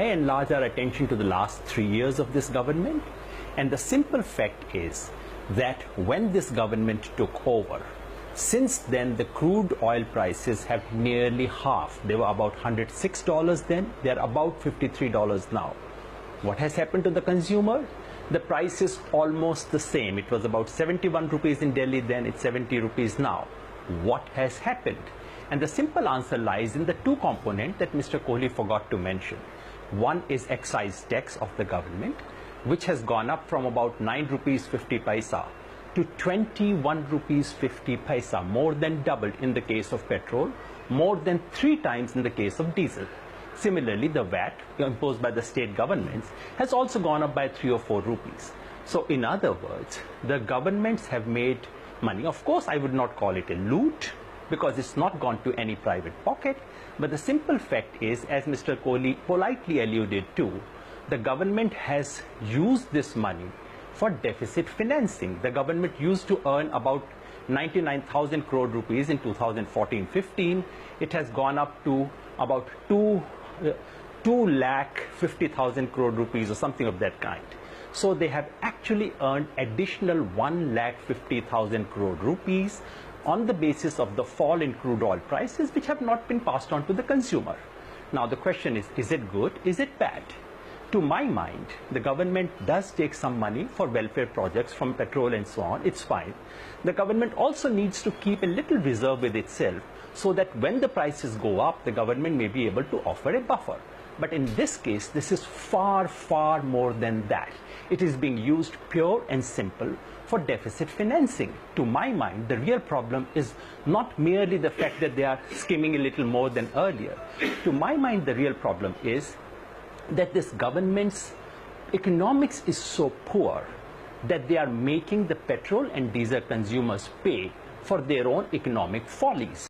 enlarge our attention to the last 3 years of this government. And the simple fact is that when this government took over, since then the crude oil prices have nearly halved. They were about $106 then, they're about $53 now. What has happened to the consumer? The price is almost the same. It was about 71 rupees in Delhi then, it's 70 rupees now. What has happened? And the simple answer lies in the two components that Mr. Kohli forgot to mention. One is excise tax of the government, which has gone up from about 9 rupees 50 paisa to 21 rupees 50 paisa, more than doubled in the case of petrol, more than 3 times in the case of diesel. Similarly, the VAT imposed by the state governments has also gone up by 3 or 4 rupees. So in other words, the governments have made money. Of course, I would not call it a loot, because it's not gone to any private pocket. But the simple fact is, as Mr. Kohli politely alluded to, the government has used this money for deficit financing. The government used to earn about 99,000 crore rupees in 2014-15. It has gone up to about 2,50,000 crore rupees or something of that kind. So they have actually earned additional 1,50,000 crore rupees on the basis of the fall in crude oil prices, which have not been passed on to the consumer. Now the question is it good? Is it bad? To my mind, the government does take some money for welfare projects from petrol and so on. It's fine. The government also needs to keep a little reserve with itself so that when the prices go up, the government may be able to offer a buffer. But in this case, this is far, far more than that. It is being used pure and simple for deficit financing. To my mind, the real problem is not merely the fact that they are skimming a little more than earlier. To my mind, the real problem is that this government's economics is so poor that they are making the petrol and diesel consumers pay for their own economic follies.